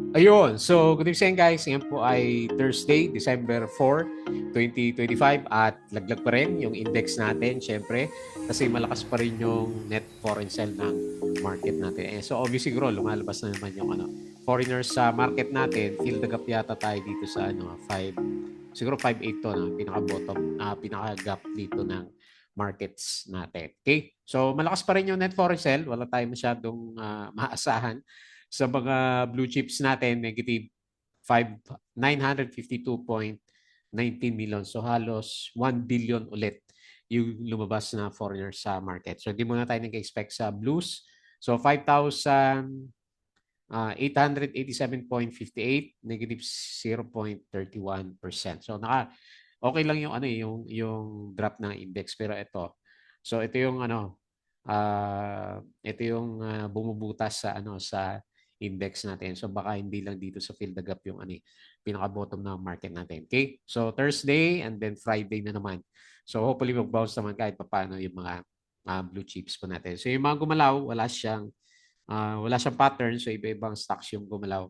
Ayun. So, good evening guys. Ngayon po ay Thursday, December 4, 2025 at laglag pa rin yung index natin, syempre, kasi malakas pa rin yung net foreign sell ng market natin. So, obviously, siguro, lumalabas na naman yung foreigners sa market natin. Fill the gap yata tayo dito sa 5, siguro 5.8 to, no? Pinaka-bottom, pinaka-gap dito ng markets natin. Okay? So, malakas pa rin yung net foreign sell. Wala tayong masyadong maasahan sa mga blue chips natin, negative 952.19 million. So halos 1 billion ulit yung lumabas na foreigner sa market. So hindi muna tayo nag-expect sa blues. So 5,887.58, negative 0.31%. So okay lang yung yung drop ng index, pero ito. So ito yung ito yung bumubutas sa sa index natin. So baka hindi lang dito sa fill the gap yung pinaka-bottom ng market natin. Okay? So Thursday and then Friday na naman. So hopefully mag-bounce naman kahit paano yung mga blue chips po natin. So yung mga gumalaw, wala siyang pattern. So iba-ibang stocks yung gumalaw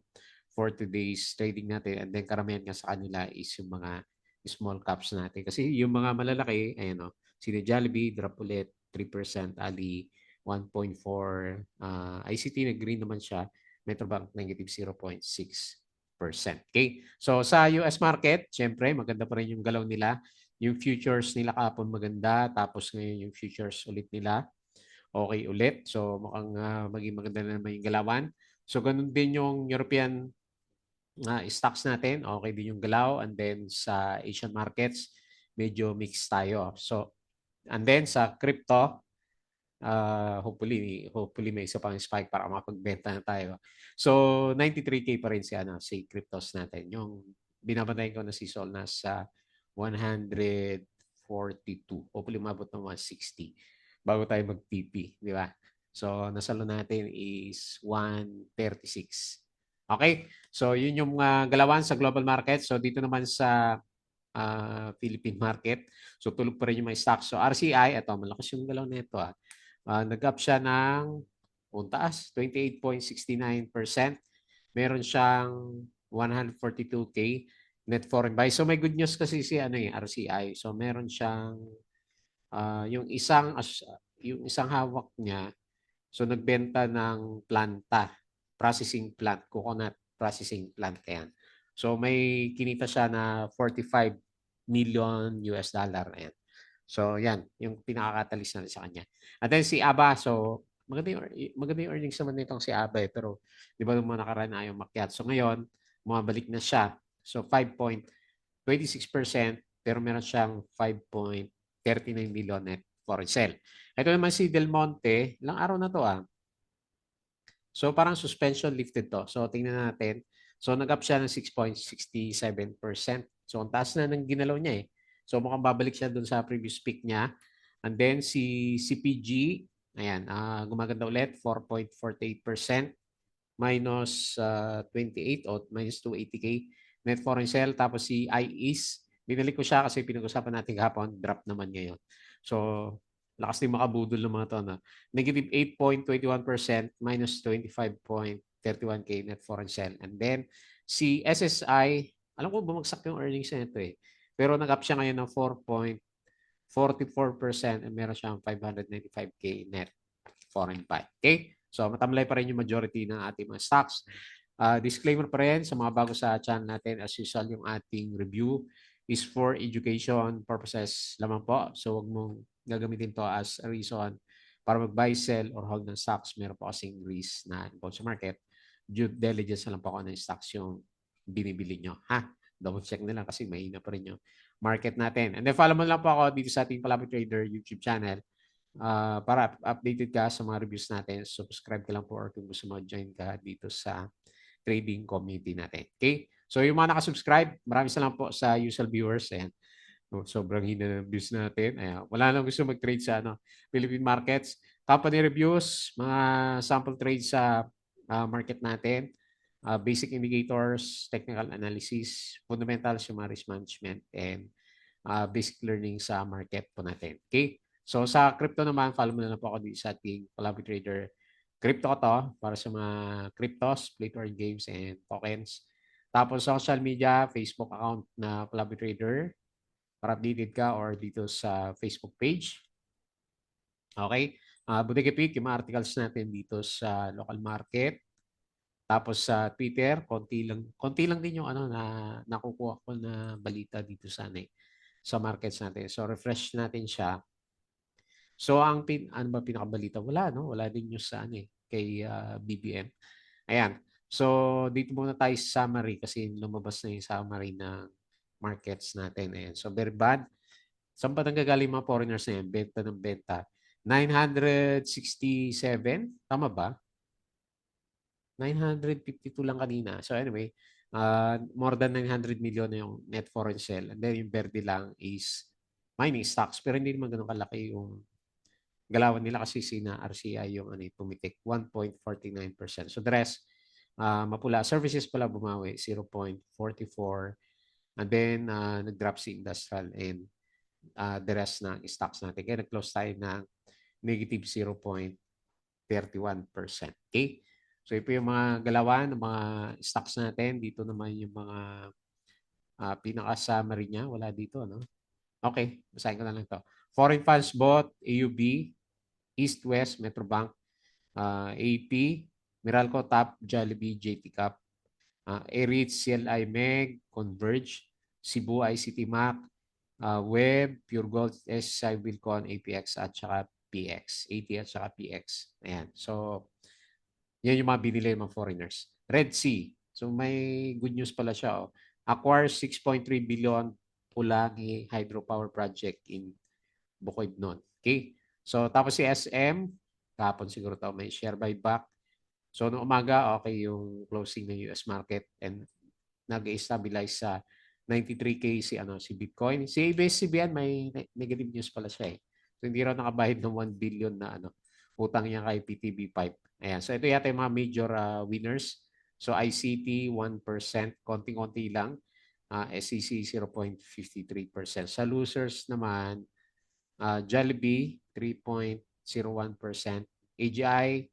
for today's trading natin. And then karamihan nga sa kanila is yung mga small caps natin. Kasi yung mga malalaki, ayan o, sino Jollibee, drop ulit, 3%, Ali, 1.4, ICT na green naman siya, Metrobank negative 0.6%. Okay? So sa US market, syempre maganda pa rin yung galaw nila. Yung futures nila kapon maganda, tapos ngayon yung futures ulit nila okay ulit. So mukhang maging maganda na naman yung galawan. So ganun din yung European stocks natin, okay din yung galaw. And then sa Asian markets, medyo mixed tayo. So and then sa crypto, hopefully may isa pang spike para mapagbenta na tayo. So 93K pa rin si cryptos natin. Yung binabantayan ko na si Sol nasa 142. Hopefully umabot ng 160 bago tayo mag-PP, di ba? So nasalo natin is 136. Okay? So yun yung galawan sa global market. So dito naman sa Philippine market. So tulog pa rin yung mga stocks. So RCI, ito, malakas yung galaw nito. Nag-up siya ng taas, 28.69%. Meron siyang 142K net foreign buy. So may good news kasi si RCI. So meron siyang yung isang hawak niya. So nagbenta ng planta, processing plant, coconut processing plant yan. So may kinita siya na 45 million US dollar. Ayan. So yan, yung pinaka-catalyst na sa kanya. At then si Aba, so maganda yung earnings naman nitong si Aba pero di ba nung mga nakaraan ayaw makyat. So ngayon, bumabalik na siya. So 5.26% pero meron siyang 5.39 million net foreign sale. Ito naman si Del Monte, ilang araw na to So parang suspension lifted to. So tingnan natin. So nag-up siya ng 6.67%. So ang taas na ng ginalaw niya eh. So mukhang babalik siya dun sa previous peak niya. And then si CPG, ayan, gumaganda ulit, 4.48%, minus 28 o minus 280K net foreign sale. Tapos si IEAS, binalik ko siya kasi pinag-usapan natin kahapon, drop naman ngayon. So lakas din makabudol ng mga to. No? Negative 8.21%, minus 25.31K net foreign sale. And then si SSI, alam ko bumagsak yung earnings na ito eh. Pero nag-up siya ngayon ng 4.44% and meron siyang 595K net foreign buy. Okay? So matamlay pa rin yung majority ng ating mga stocks. Disclaimer pa rin sa mga bago sa channel natin, as usual, yung ating review is for education purposes lamang po. So wag mong gagamitin to as a reason para mag-buy, sell, or hold ng stocks. Meron po kasing risk na involved sa market. Due diligence na lang po kung ano yung stocks yung binibili nyo. Double check na lang kasi mahina pa rin yung market natin. And then follow mo lang po ako dito sa ating Palabra Trader YouTube channel para updated ka sa mga reviews natin. Subscribe ka lang po or kung gusto mo join ka dito sa trading community natin. Okay? So yung mga nakasubscribe, maraming salamat po sa usual viewers. Ayan. Sobrang hina ng views natin. Ayan. Wala nang gusto mag-trade sa Philippine markets. Company reviews, mga sample trades sa market natin, basic indicators, technical analysis, fundamentals yung mga risk management, and basic learning sa market po natin. Okay? So sa crypto naman, follow mo na lang po ako dito sa ating Palabra Trader Crypto to para sa mga cryptos, play to earn games, and tokens. Tapos social media, Facebook account na Club Trader para updated ka or dito sa Facebook page. Okay? Bodega Pick, yung mga articles natin dito sa local market. Tapos sa Twitter, konti lang din yung ano na nakukuha ko na balita dito sa sa markets natin. So refresh natin siya. So ano ba pinakabalita? Wala no, wala din news sa kay BBM. Ayan. So dito muna tayo sa summary kasi lumabas na yung summary ng markets natin. Ayan. So very bad. Saan ba nanggagaling mga foreigners na yan? Benta ng benta. 967, tama ba? 952 lang kanina. So anyway, more than 900 million na yung net foreign sale. And then yung verde lang is mining stocks. Pero hindi naman ganun kalaki yung galawan nila kasi sina RCI yung pumitik, 1.49%. So the rest, mapula. Services pala bumawi, 0.44. And then, nag-drop si industrial and the rest ng stocks natin. Kaya nag-close tayo ng negative 0.31%. Okay? So ito yung mga galawan ng mga stocks natin. Dito naman yung mga pinaka-summary niya. Wala dito, no? Okay, basahin ko na lang ito. Foreign funds bought, AUB, East West, Metrobank, AP, Meralco, TAP, Jollibee, JT Cap, Aritz, CLI, MEG, Converge, Cebu, ICT Mac, Web, Pure Gold, SSI, Wilcon, APX, at saka PX. AT at saka PX. Ayan. So, yan yung mga binili ng mga foreigners. Red Sea. So, may good news pala siya. Oh. Acquire 6.3 billion Pulangi Hydropower Project in Bukidnon. Okay? So, tapos si SM, kahapon siguro ito, may share buyback. So, noong umaga, okay yung closing ng US market and nag-stabilize sa 93K si Bitcoin. Si ABS-CBN, may negative news pala siya eh. So, hindi raw nakabayad ng 1 billion na utang niya kay PTB Pipe. Ayan. So, ito yata yung mga major winners. So, ICT, 1%, konting-konti lang. SEC, 0.53%. Sa losers naman, Jollibee, 3.01%. AGI,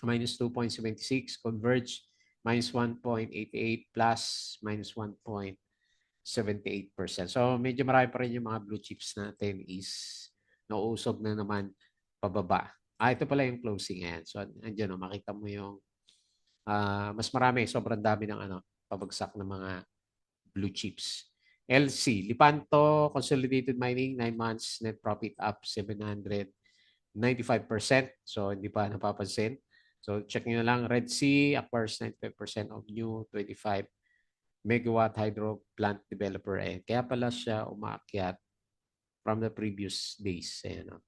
minus 2.76. Converge, minus 1.88. Plus, minus 1.78%. So, medyo marami pa rin yung mga blue chips natin is nauusog na naman pababa. Ito pala yung closing. Ayan. So, andyan, makita mo yung mas marami. Sobrang dami ng pabagsak ng mga blue chips. LC, Lipanto, Consolidated Mining, 9 months, net profit up 795%. So, hindi pa napapansin. So, check nyo na lang. Red Sea acquires 95% of new 25 megawatt hydro plant developer. Kaya pala siya umaakyat from the previous days. Ayan, no?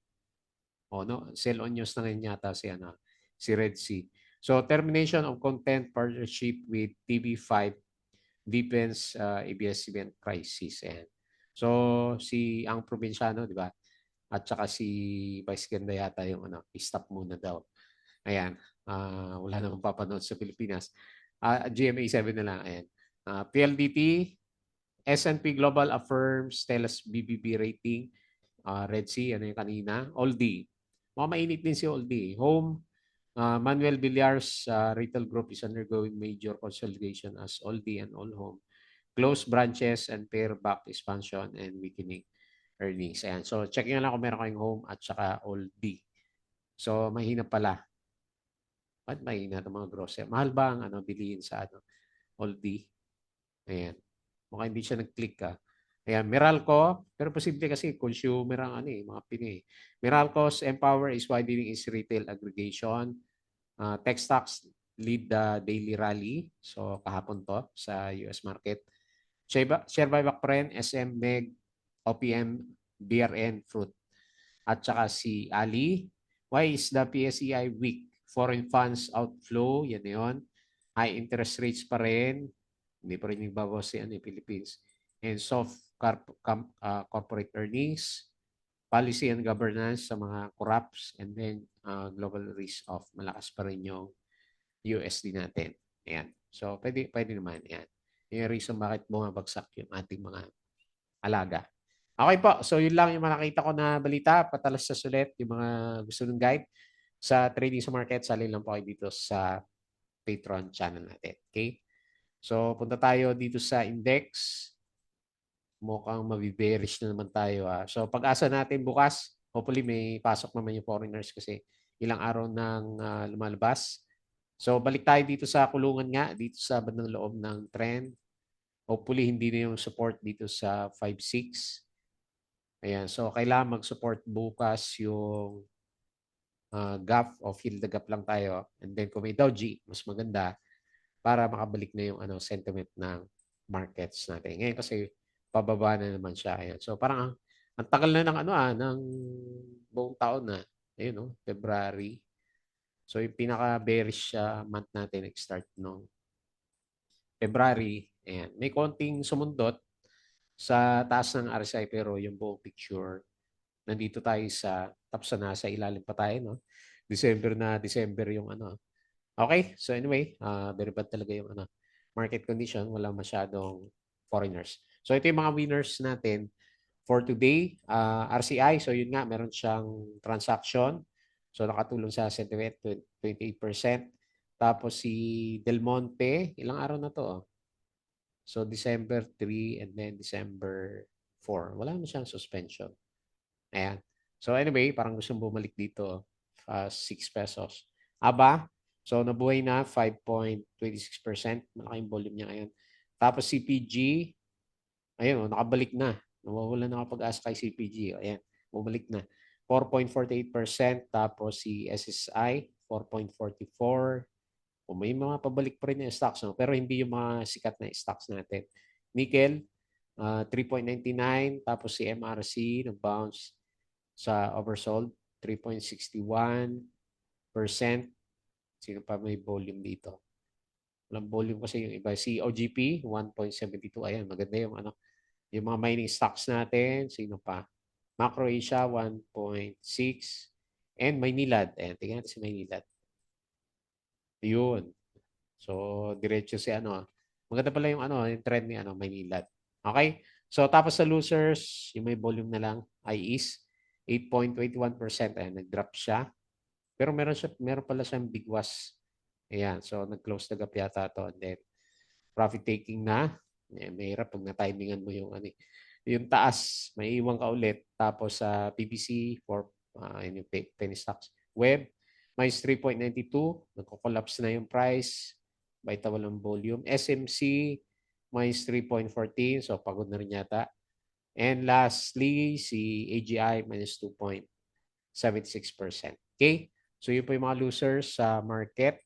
Sell on news na ngayon yata si Red Sea. So, termination of content partnership with TV5 deepens ABS-CBN crisis. Ayan. So, ang probinsyano, di ba? At saka si Vice Ganda yata yung stop muna daw. Ayan. Wala namang papanood sa Pilipinas. GMA7 na lang. Ayan. PLDT, S&P Global affirms Stellas BBB rating. Red Sea, ano yung kanina. Oldie. Mainit din si Oldie. Home, Manuel Villars Retail Group is undergoing major consolidation as Oldie and All Home close branches and pare back expansion and weakening earnings. Ayan. So, check nyo lang kung meron kayong Home at saka Oldie. So, mahina pala. Ba't mahina itong mga grocery? Mahal ba ang bilihin sa Oldie? Ayan. Mukhang hindi siya nag-click ka. Ayan, Meralco, pero posible kasi consumer ang mga Pinoy. Meralco's Empower is widening its retail aggregation. Tech stocks lead the daily rally. So, kahapon to sa US market. Share buyback pa rin, SM, MEG, OPM, BRN, Fruit. At saka si Ali. Why is the PSEI weak? Foreign funds outflow, yan yun. High interest rates pa rin. Hindi pa rin nagbabawas si Philippines. And soft corporate earnings, policy and governance sa mga corrupts, and then global risk of malakas pa rin yung USD natin. Ayan. So, pwede naman. Ayan. Yung reason bakit bumabagsak yung ating mga alaga. Okay po. So, yun lang yung nakita ko na balita. Patalas sa sulit yung mga gusto ng guide. sa trading sa market, salin lang po kayo dito sa Patreon channel natin. Okay? So, punta tayo dito sa index. Mukhang mabibearish na naman tayo. So, pag-asa natin bukas, hopefully may pasok naman yung foreigners kasi ilang araw nang lumalabas. So, balik tayo dito sa kulungan nga, dito sa bandang loob ng trend. Hopefully, hindi na yung support dito sa 5.6. Ayan. So, kailangan mag-support bukas yung gap o fill the gap lang tayo. And then, kung may doji, mas maganda para makabalik na yung sentiment ng markets natin. Ngayon kasi pababa na naman siya. Ayan. So parang ang tagal na ng ng buong taon na. Ayun, no? February. So yung pinaka-bearish month natin nag-start nung February. Ayan. May konting sumundot sa taas ng RSI pero yung buong picture nandito tayo tapos na nasa ilalim pa tayo, no? December yung Okay, so anyway, very bad talaga yung market condition. Wala masyadong foreigners. So ito yung mga winners natin for today. RCI, so yun nga, meron siyang transaction. So nakatulong sa sentiment, 28%. Tapos si Del Monte, ilang araw na to? So December 3 and then December 4. Wala na siyang suspension. Ayan. So anyway, parang gusto bumalik dito, 6 pesos. Aba, so nabuhay na 5.26%. Malaking volume niya ngayon. Tapos CPG, ayun, nakabalik na. Nawawala na kapag-asa kay CPG. Ayan, bumalik na. 4.48%. Tapos si SSI, 4.44%. O may mga pabalik pa rin yung stocks, no? Pero hindi yung mga sikat na stocks natin. Nickel, 3.99. Tapos si MRC, nag-bounce sa oversold, 3.61%. Sino pa may volume dito? Walang volume kasi yung iba. Si OGP, 1.72. Ayan, maganda yung yung mga mining stocks natin. Sino pa? Macro Asia, 1.6. And Maynilad. Ayan, tingnan natin si Maynilad. Yun. So, diretso si Maganda pala yung yung trend ni Maynilad. Okay? So, tapos sa losers, yung may volume na lang, IEAS, 8.21%. Ayan, nag-drop siya. Pero meron pala siyang big was. Ayan, so nag-close the gap yata to. And then, profit taking na. Ayan, mahirap pag na-timingan mo yung taas, may iwan ka ulit. Tapos sa PBC, for yung penny stocks. Web, minus 3.92. Nagko-collapse na yung price. Baita walang volume. SMC, minus 3.14. So, pagod na rin yata. And lastly, si AGI, minus 2.76%. Okay? So, yun po yung mga losers sa market.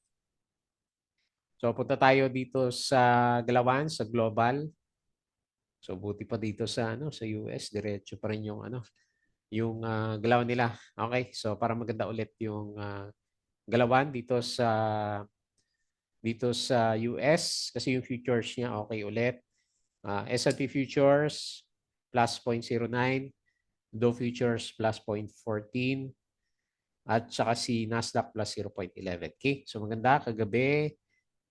So, punta tayo dito sa Galawan, sa global. So, buti pa dito sa sa US, diretso pa rin yung galawan nila. Okay? So, para maganda ulit yung Galawan dito sa US kasi yung futures niya okay ulit. S&P futures plus 0.09, Dow futures plus 0.14, at saka si Nasdaq plus 0.11. Okay? So maganda kagabi.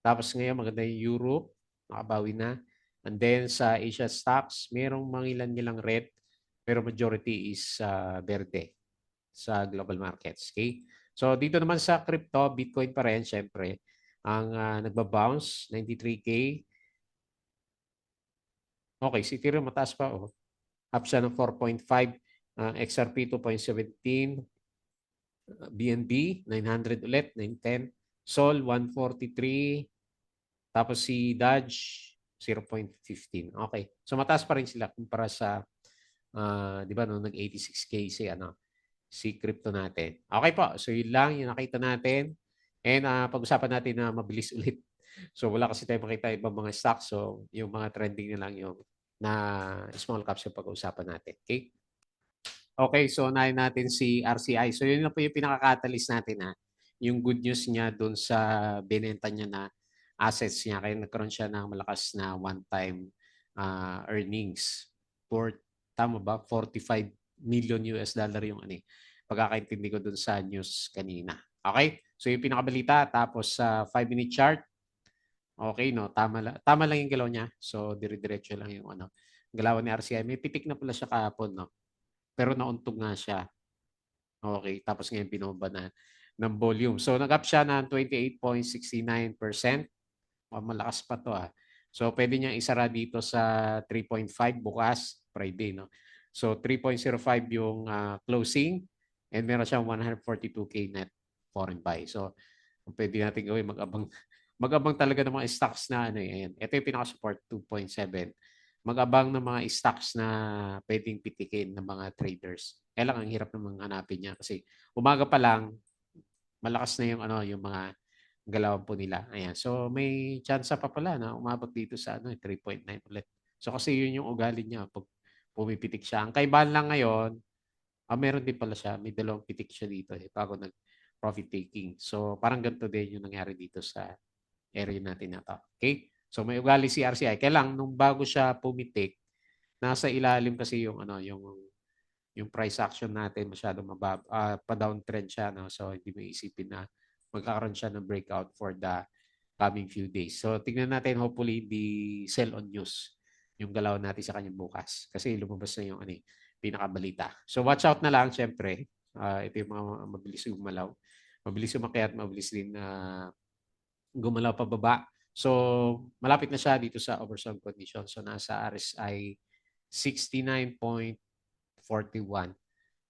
Tapos ngayon maganda yung Europe, nakabawi na. And then sa Asia stocks, merong mangilan nilang red, pero majority is verde sa global markets. Okay? So dito naman sa crypto, Bitcoin pa rin, syempre. Ang nagbabounce, 93K. Okay, si Ethereum mataas pa. Oh. Up siya ng 4.5. XRP 2.17. BNB, 900 ulit, 910. Sol, 143. Tapos si Dodge, 0.15. Okay. So mataas pa rin sila kumpara sa, di ba, no, nag-86K si crypto natin. Okay po. So yun lang yung nakita natin. And pag-usapan natin na mabilis ulit. So wala kasi tayo makita ibang mga stocks. So yung mga trending na lang yung na small caps yung pag-uusapan natin. Okay? Okay, so unahin natin si RCI. So yun na po yung pinaka-catalyst natin Yung good news niya doon sa binenta niya na assets niya. Kaya nagkaroon siya ng malakas na one-time earnings. Tama ba? 45 million US dollar yung pagkakaintindi ko doon sa news kanina. Okay? So yung pinakabalita. Tapos sa 5-minute chart. Okay, no? Tama lang yung galaw niya. So dire-diretso lang yung galaw ni RCI. May pitik na pala siya kahapon, no? Pero nauntog nga siya. Okay, tapos ngayon binomba na. ng volume. So nag-up siya ng 28.69%. Malakas pa to ah. So pwede niyang isara dito sa 3.5 bukas, Friday, no? So 3.05 yung closing and meron siyang 142K net foreign buy. So pwede natin gawin mag-abang talaga ng mga stocks na ano eh. Ayan. Ito yung pinaka-support 2.7. Mag-abang ng mga stocks na pwedeng pitikin ng mga traders. Kaya lang ang hirap namang hanapin niya kasi umaga pa lang malakas na yung ano yung mga galawan po nila. Ayan. So may chance pa pala na umabot dito sa 3.9 ulit. So kasi yun yung ugali niya pag pumipitik siya. Ang kaibahan lang ngayon, meron din pala siya. May dalawang pitik siya dito bago nag-profit taking. So parang ganito din yung nangyari dito sa area natin na to. Okay? So may ugali si RCI. Kaya lang nung bago siya pumitik, nasa ilalim kasi yung price action natin masyadong pa-downtrend siya. No? So hindi mo isipin na magkakaroon siya ng breakout for the coming few days. So tingnan natin, hopefully hindi sell on news yung galaw natin sa kanyang bukas. Kasi lumabas na yung pinakabalita. So watch out na lang, syempre. Ito yung mga mabilis gumalaw. Mabilis umakyat, mabilis din gumalaw pababa. So malapit na siya dito sa oversold condition. So nasa RSI 69.41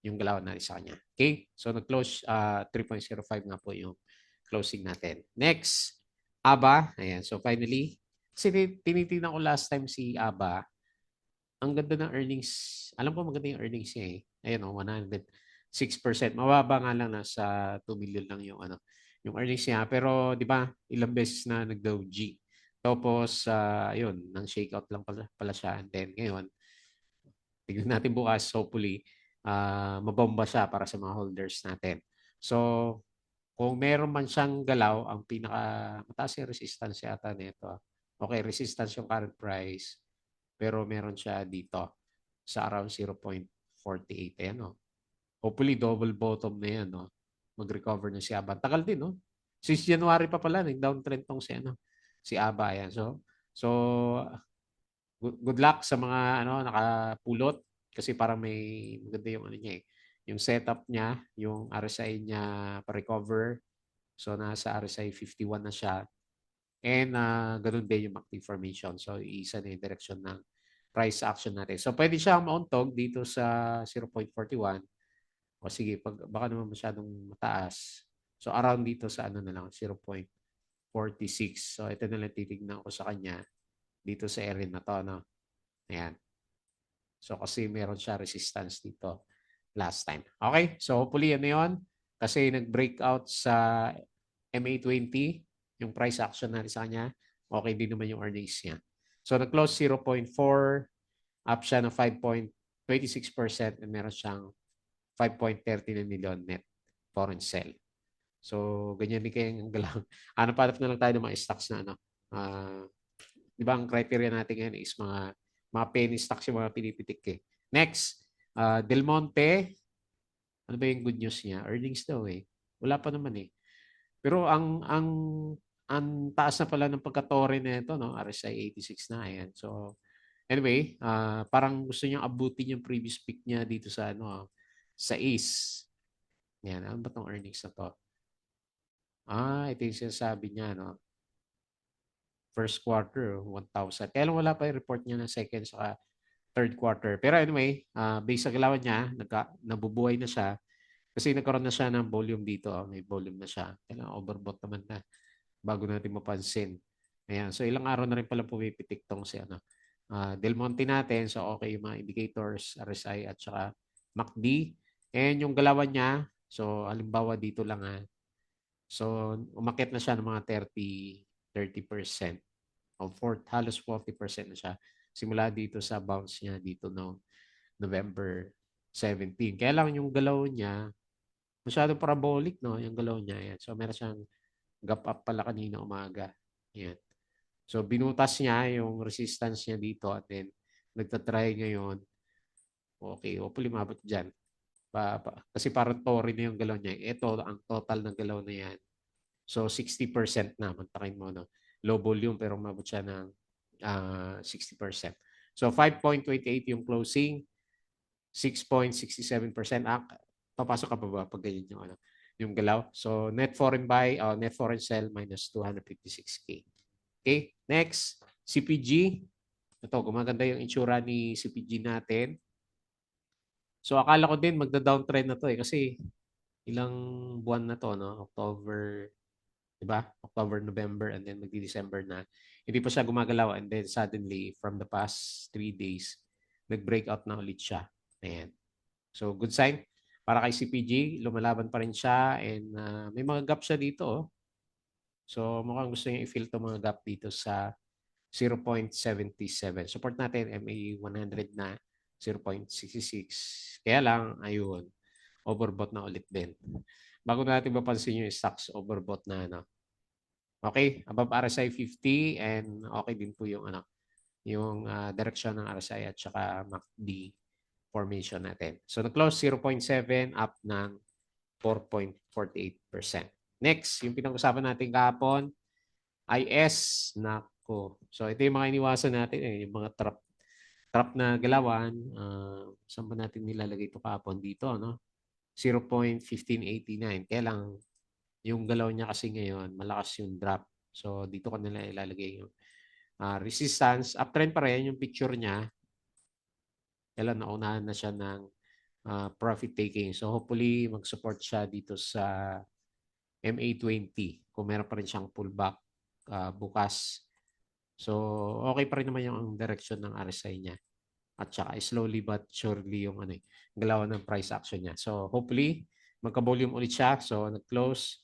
yung galaw natin sa kanya. Okay? So nag-close 3.05 nga po yung closing natin. Next, ABA. Ayan. So finally, kasi tinitingnan ko last time si ABA, ang ganda ng earnings. Alam ko maganda yung earnings niya eh. Ayan o, 106%. Mababa nga lang, nasa 2 million lang yung earnings niya. Pero di ba, ilang beses na nag-Dow G. Tapos, yun, nang shakeout lang pala siya. And then ngayon, tignan natin bukas, hopefully, mabomba siya para sa mga holders natin. So, kung meron man siyang galaw, ang mataas yung resistance yata nito. Okay, resistance yung current price, pero meron siya dito sa around 0.48. Ayan, no? Hopefully, double bottom na yan. No? Mag-recover na si ABA. Tagal din, no? Since January pa pala, nag-downtrend tong si ABA. Ayan. So good luck sa mga nakapulot kasi parang may maganda yung niya eh. Yung setup niya, yung RSI niya pa-recover. So nasa RSI 51 na siya. And ganun din yung MACD formation. So isa na yung direction ng price action natin. So pwede siyang mauntog dito sa 0.41. O sige, baka naman masyadong mataas. So around dito sa na lang, 0.46. So ito na lang titignan ko sa kanya dito sa area na to. No? Ayan. So kasi meron siya resistance dito last time. Okay? So hopefully ano yun. Kasi nag-breakout sa MA20, yung price action natin sa kanya. Okay din naman yung earnings niya. So nag-close 0.4, up siya ng 5.26% and meron siyang 5.30 na million net foreign sell. So ganyan din kayong galaw. Hanap na lang tayo ng mga stocks na di ba ang criteria natin ngayon is mga penny stocks yung mga pinipitik eh. Next, Del Monte. Ano ba yung good news niya? Earnings daw eh. Wala pa naman eh. Pero ang taas na pala ng pagka-tore na ito, no? RSI 86 na. Ayan. So, anyway, parang gusto niyang abutin yung previous peak niya dito sa sa ACE. Yan. Ano ba itong earnings na to? Ito yung sinasabi niya, no? First quarter, 1,000. Kaya lang wala pa yung report niya ng second saka third quarter. Pero anyway, based sa galawan niya, nabubuhay na siya. Kasi nagkaroon na siya ng volume dito. May volume na siya. Kailangan overbought naman na bago natin mapansin. Ayan. So ilang araw na rin pala pumipitik tong si Del Monte natin. So okay yung mga indicators, RSI at saka MACD. And yung galawan niya, so halimbawa dito lang So umakyat na siya ng mga 30% o halos 40% na siya. Simula dito sa bounce niya dito noong November 17. Kaya lang yung galaw niya, masyadong parabolic, no? Yung galaw niya. Yan. So, meron siyang gap up pala kanina umaga. Yan. So, binutas niya yung resistance niya dito at then nagtatry ngayon. Okay, hopefully mabot dyan. Kasi parang tori na yung galaw niya. Ito, ang total ng galaw na yan. So, 60% na. Mantakin mo, no? Low volume pero mabot siya ng 60%. So, 5.28 yung closing. 6.67%. Papasok ka pa ba pag ganyan yung yung galaw. So net foreign buy, net foreign sell minus 256K. Okay, next, CPG. Ito, gumaganda yung itsura ni CPG natin. So akala ko din magda-downtrend na to kasi ilang buwan na to, no? October, 'di ba? October, November, and then magdi-December na. Hindi pa siya gumagalaw and then suddenly from the past 3 days, nag-breakout na ulit siya. Ayan. So good sign para kay CPG, lumalaban pa rin siya and may mga gap siya dito. Oh. So mukhang gusto niya i-fill to mga gap dito sa 0.77. Support natin MA 100 na 0.66. Kaya lang, ayun, overbought na ulit din. Bago natin mapansin yung stocks overbought na ano. Okay, above RSI 50 and okay din po yung ano, yung direction ng RSI at saka MACD formation natin. So nag-close 0.7 up ng 4.48%. Next, yung pinag-usapan natin kahapon, IS, nako. So ito yung mga iniwasan natin, yung mga trap na galawan. Saan ba natin nilalagay ito kahapon dito, no? 0.1589. Kaya lang, yung galaw niya kasi ngayon, malakas yung drop. So dito ko nila ilalagay yung resistance. Uptrend pa rin yung picture niya. Kailan naunahan na siya ng profit taking. So hopefully mag-support siya dito sa MA20 kung meron pa rin siyang pullback bukas. So okay pa rin naman yung direction ng RSI niya. At saka slowly but surely yung galawan ng price action niya. So hopefully magka-volume ulit siya. So nag-close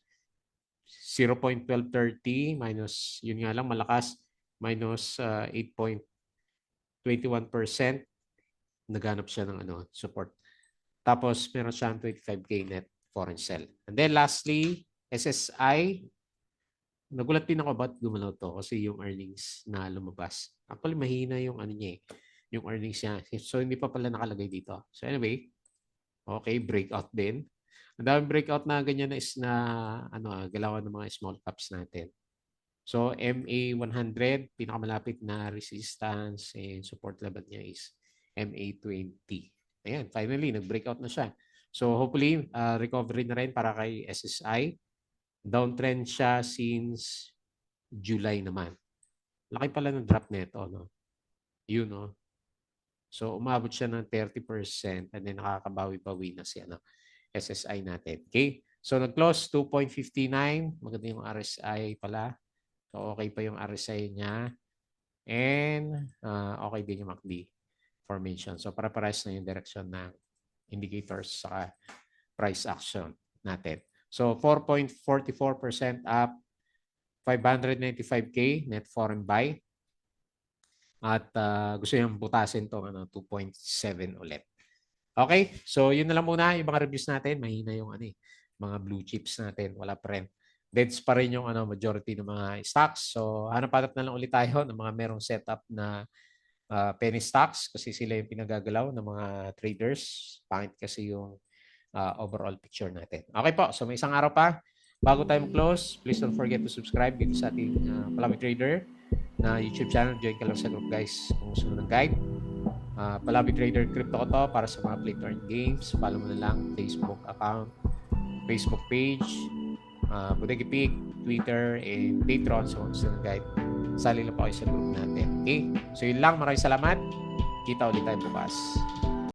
0.1230 minus, yun nga lang malakas, minus 8.21%. Naganap siya ng support. Tapos meron siyang 25K net foreign sell. And then lastly, SSI. Nagulat din ako ba't gumalaw to kasi yung earnings na lumabas. Actually mahina yung niya yung earnings niya. So hindi pa pala nakalagay dito. So anyway, okay, breakout din. Ang daming breakout na ganyan na is na galawan ng mga small caps natin. So MA 100, pinakamalapit na resistance and support level niya is MA 20. Ayan, finally nag-breakout na siya. So hopefully recovery na rin para kay SSI. Downtrend siya since July naman. Laki pala ng drop nito, no? Yun, no? So umabot siya ng 30% and then nakakabawi-bawi na si SSI natin. Okay? So nag-close 2.59. Maganda yung RSI pala. So okay pa yung RSI niya. And okay din yung MACD formation. So para-pares na yung direction ng indicators sa price action natin. So 4.44% up, 595K net foreign buy. At gusto niyang butasin itong 2.7 ulit. Okay, so yun na lang muna yung mga reviews natin. Mahina yung mga blue chips natin. Wala pa rin. Deads pa rin yung majority ng mga stocks. So hanap-hanap na lang ulit tayo ng mga merong setup na penny stocks kasi sila yung pinagagalaw ng mga traders. Pangit kasi yung overall picture natin. Okay po, so may isang araw pa. Bago tayo mag-close, please don't forget to subscribe dito sa ating Palabi Trader na YouTube channel. Join ka lang sa group guys kung gusto mo ng guide. Palabi Trader Crypto ko to para sa mga play to earn games. Follow mo na lang Facebook account, Facebook page, Bodega Pig, Twitter, and Patreon. So gusto ng guide, sali lang po kayo sa group natin. Okay? So yun lang. Maraming salamat. Kita ulit tayo bukas.